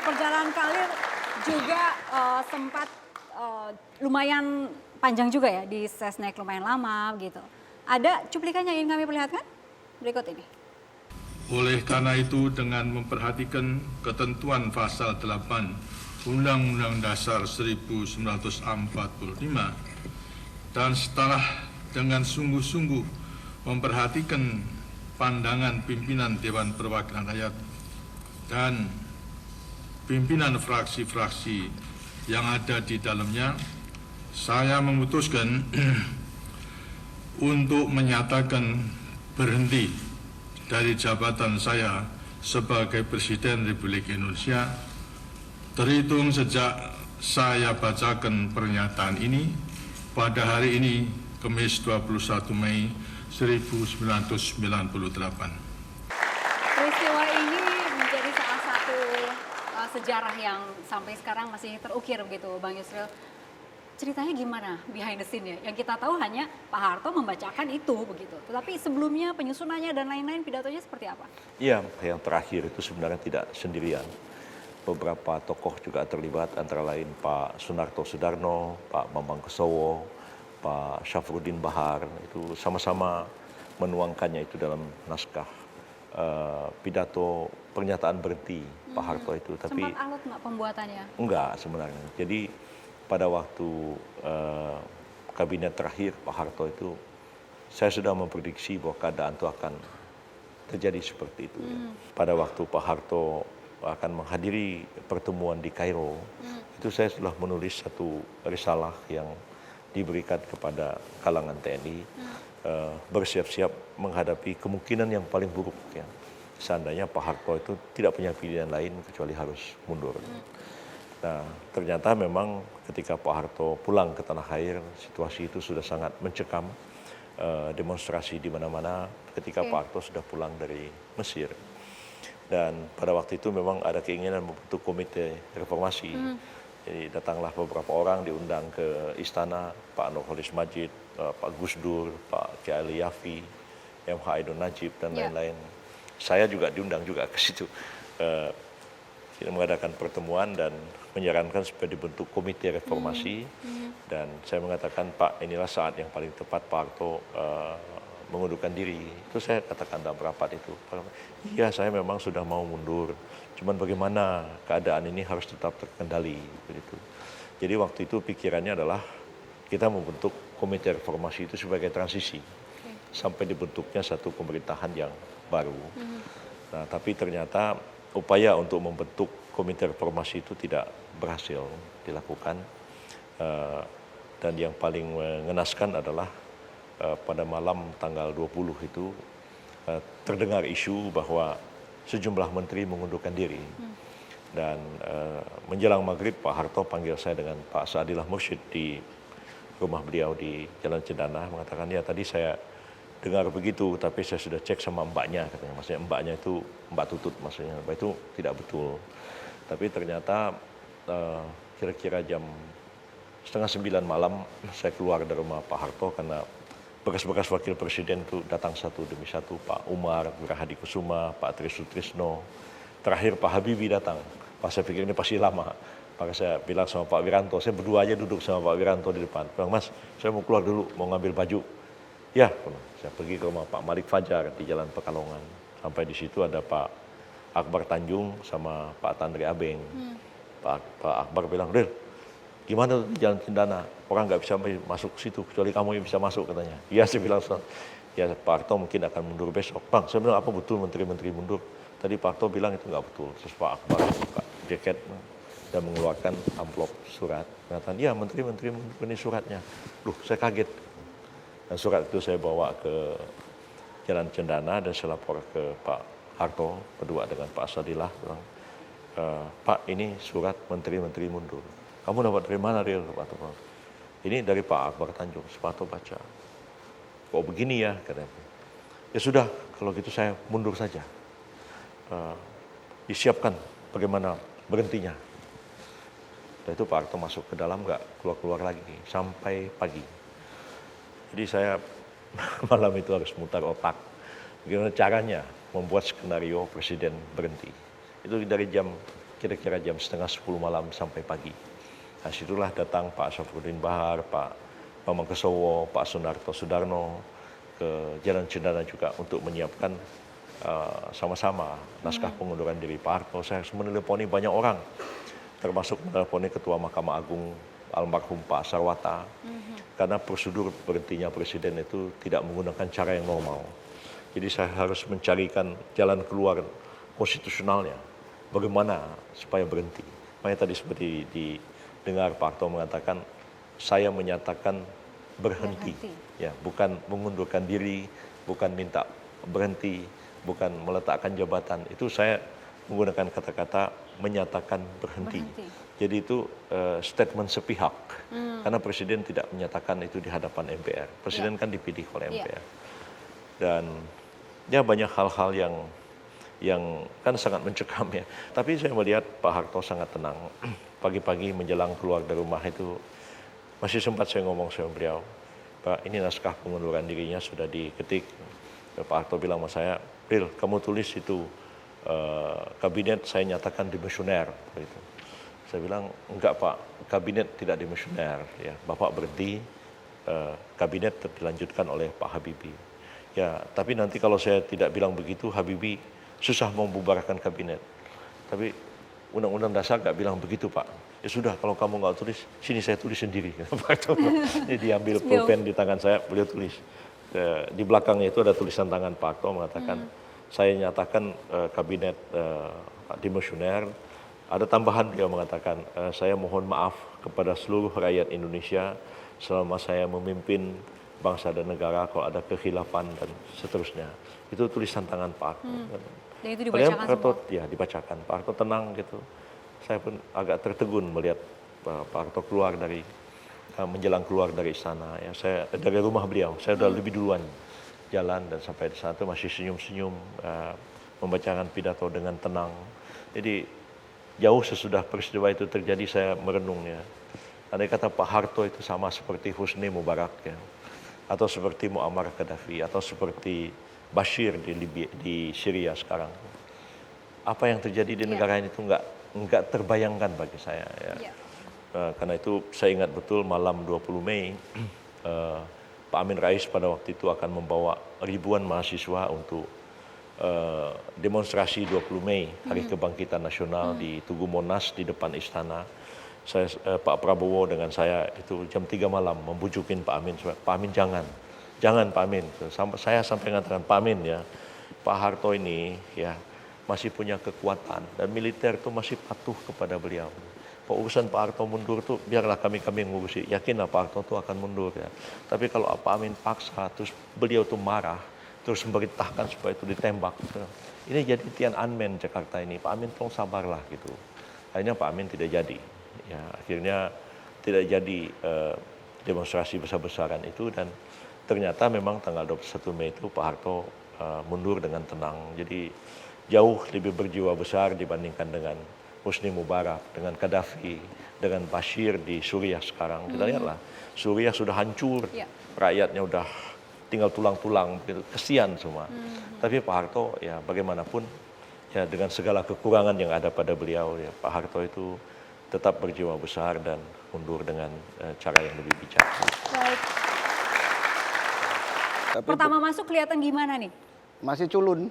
perjalanan karir juga sempat lumayan panjang juga ya di Sesnek, lumayan lama gitu. Ada cuplikannya yang ingin kami perlihatkan? Berikut ini. Oleh karena itu, dengan memperhatikan ketentuan pasal 8 Undang-Undang Dasar 1945 dan setelah dengan sungguh-sungguh memperhatikan pandangan pimpinan Dewan Perwakilan Rakyat dan pimpinan fraksi-fraksi yang ada di dalamnya, saya memutuskan untuk menyatakan berhenti dari jabatan saya sebagai Presiden Republik Indonesia terhitung sejak saya bacakan pernyataan ini pada hari ini, Kamis 21 Mei 1998. Peristiwa ini menjadi salah satu sejarah yang sampai sekarang masih terukir begitu, Bang Yusril. Ceritanya gimana behind the scene ya? Yang kita tahu hanya Pak Harto membacakan itu begitu. Tetapi sebelumnya penyusunannya dan lain-lain pidatonya seperti apa? Iya, yang terakhir itu sebenarnya tidak sendirian. Beberapa tokoh juga terlibat, antara lain Pak Sunarto Sudarno, Pak Bambang Kesowo, Pak Syafruddin Bahar, itu sama-sama menuangkannya itu dalam naskah pidato pernyataan berhenti Pak Harto itu. Tapi sempat alot nggak pembuatannya? enggak sebenarnya. Jadi pada waktu kabinet terakhir Pak Harto itu, saya sudah memprediksi bahwa keadaan itu akan terjadi seperti itu. Ya. Pada waktu Pak Harto akan menghadiri pertemuan di Kairo, itu saya sudah menulis satu risalah yang diberikan kepada kalangan TNI, bersiap-siap menghadapi kemungkinan yang paling buruk. Ya. Seandainya Pak Harto itu tidak punya pilihan lain kecuali harus mundur. Nah, ternyata memang ketika Pak Harto pulang ke tanah air, situasi itu sudah sangat mencekam, demonstrasi di mana-mana ketika Pak Harto sudah pulang dari Mesir. Dan pada waktu itu memang ada keinginan membentuk komite reformasi. Jadi datanglah beberapa orang diundang ke istana, Pak Nurholis Majid, Pak Gus Dur, Pak Kiai Ali Yafi, MH Aidon Najib, dan lain-lain. Saya juga diundang juga ke situ. Kita mengadakan pertemuan dan menyarankan supaya dibentuk komite reformasi. Dan saya mengatakan, Pak, inilah saat yang paling tepat Pak Harto mengundurkan diri. Itu saya katakan dalam rapat itu. Iya, saya memang sudah mau mundur. Cuman bagaimana keadaan ini harus tetap terkendali. Begitu. Jadi waktu itu pikirannya adalah kita membentuk komite reformasi itu sebagai transisi. Sampai dibentuknya satu pemerintahan yang baru. Nah, tapi ternyata upaya untuk membentuk komite reformasi itu tidak berhasil dilakukan. Dan yang paling mengenaskan adalah pada malam tanggal 20 itu terdengar isu bahwa sejumlah menteri mengundurkan diri. Dan menjelang maghrib Pak Harto panggil saya dengan Pak Saadillah Mursyid di rumah beliau di Jalan Cendana, mengatakan, ya tadi saya dengar begitu, tapi saya sudah cek sama mbaknya, katanya. Maksudnya mbaknya itu Mbak Tutut, maksudnya Mbak itu tidak betul. Tapi ternyata kira-kira jam 8:30 malam saya keluar dari rumah Pak Harto karena bekas-bekas wakil presiden itu datang satu demi satu. Pak Umar, Wirahadi Kusuma, Pak Tri Sutrisno, terakhir Pak Habibie datang. Pas saya pikir ini pasti lama. Maka saya bilang sama Pak Wiranto, saya berdua aja duduk sama Pak Wiranto di depan. Bilang, Mas, saya mau keluar dulu, mau ngambil baju. Ya, saya pergi ke rumah Pak Malik Fajar di Jalan Pekalongan. Sampai di situ ada Pak Akbar Tanjung sama Pak Tandri Abeng. Pak Akbar bilang, Del, gimana tuh di Jalan Cendana? Orang nggak bisa masuk ke situ, kecuali kamu yang bisa masuk, katanya. Iya, saya bilang, ya Pak Harto mungkin akan mundur besok. Bang, saya bilang, apa betul menteri-menteri mundur? Tadi Pak Harto bilang itu nggak betul. Terus Pak Akbar buka jaket dan mengeluarkan amplop surat. Mengatakan, ya menteri-menteri mundur, ini suratnya. Loh, saya kaget. Dan surat itu saya bawa ke Jalan Cendana dan saya lapor ke Pak Harto, berdua dengan Pak Sadillah, bilang, Pak, ini surat menteri-menteri mundur. Kamu dapat dari mana, Ril? Ini dari Pak Akbar Tanjung. Pak Harto baca. Kok begini ya? Katanya. Ya sudah, kalau gitu saya mundur saja. Disiapkan bagaimana berhentinya. Dan itu Pak Harto masuk ke dalam, nggak keluar-keluar lagi sampai pagi. Jadi saya malam itu harus mutar otak. Bagaimana caranya membuat skenario presiden berhenti. Itu dari jam kira-kira jam setengah 10 malam sampai pagi. Nah, situlah datang Pak Syafruddin Bahar, Pak Bambang Kesowo, Pak Sunarto Sudarno ke Jalan Cendana juga untuk menyiapkan sama-sama naskah pengunduran diri Pak Harto. Saya harus meneleponi banyak orang, termasuk meneleponi Ketua Mahkamah Agung almarhum Pak Sarwata, karena prosedur berhentinya presiden itu tidak menggunakan cara yang normal. Jadi saya harus mencarikan jalan keluar konstitusionalnya, bagaimana supaya berhenti. Makanya tadi seperti didengar Pak Harto mengatakan, saya menyatakan berhenti. Ya, bukan mengundurkan diri, bukan minta berhenti, bukan meletakkan jabatan. Itu saya menggunakan kata-kata menyatakan berhenti. Jadi itu statement sepihak, karena presiden tidak menyatakan itu di hadapan MPR. Presiden kan dipilih oleh MPR. Dan ya banyak hal-hal yang kan sangat mencekam ya. Tapi saya melihat Pak Harto sangat tenang. Pagi-pagi menjelang keluar dari rumah itu masih sempat saya ngomong sama beliau, Pak, ini naskah pengunduran dirinya sudah diketik. Pak Harto bilang sama saya, Bril, kamu tulis itu kabinet saya nyatakan dimisioner. Gitu. Saya bilang, enggak Pak, kabinet tidak dimisioner. Ya, Bapak berhenti, kabinet dilanjutkan oleh Pak Habibie. Ya, tapi nanti kalau saya tidak bilang begitu, Habibie susah membubarkan kabinet. Tapi Undang-Undang Dasar nggak bilang begitu Pak. Ya sudah, kalau kamu nggak tulis, sini saya tulis sendiri. Jadi diambil pulpen di tangan saya, beliau tulis. Di belakangnya itu ada tulisan tangan Pak Harto mengatakan, saya nyatakan kabinet dimisioner. Ada tambahan beliau mengatakan, saya mohon maaf kepada seluruh rakyat Indonesia selama saya memimpin bangsa dan negara kalau ada kekhilafan dan seterusnya. Itu tulisan tangan Pak Harto. Dan itu dibacakan Pak Harto, semua? ya dibacakan. Pak Harto tenang gitu. Saya pun agak tertegun melihat Pak Harto keluar dari menjelang keluar dari istana. Ya, saya dari rumah beliau, saya sudah lebih duluan jalan dan sampai di sana itu masih senyum-senyum, membacakan pidato dengan tenang. Jadi jauh sesudah peristiwa itu terjadi saya merenungnya. Andai kata Pak Harto itu sama seperti Husni Mubarak ya, atau seperti Muammar Gaddafi, atau seperti Bashir di Syria sekarang. Apa yang terjadi di negara ini itu enggak terbayangkan bagi saya. Ya. Karena itu saya ingat betul malam 20 Mei, Pak Amin Rais pada waktu itu akan membawa ribuan mahasiswa untuk demonstrasi 20 Mei, Hari Kebangkitan Nasional di Tugu Monas di depan istana. Pak Prabowo dengan saya itu jam 3 malam membujukin Pak Amin, Pak Amin jangan Pak Amin. Saya sampai mengatakan Pak Amin ya, Pak Harto ini ya masih punya kekuatan dan militer itu masih patuh kepada beliau. Urusan Pak Harto mundur tuh biarlah kami yang ngurusi. Yakinlah Pak Harto tuh akan mundur ya. Tapi kalau Pak Amin paksa terus beliau tuh marah, terus memerintahkan supaya itu ditembak. Ini jadi Tiananmen Jakarta ini. Pak Amin tolong sabarlah gitu. Akhirnya Pak Amin tidak jadi. Ya, akhirnya tidak jadi demonstrasi besar-besaran itu dan ternyata memang tanggal 21 Mei itu Pak Harto mundur dengan tenang. Jadi jauh lebih berjiwa besar dibandingkan dengan Husni Mubarak, dengan Gaddafi, dengan Bashir di Suriah sekarang. Kita lihatlah, Suriah sudah hancur, rakyatnya udah tinggal tulang-tulang, kesian semua. Tapi Pak Harto ya bagaimanapun ya dengan segala kekurangan yang ada pada beliau, ya Pak Harto itu tetap berjiwa besar dan mundur dengan cara yang lebih bijak. Baik. Tapi Pertama masuk kelihatan gimana nih? masih culun.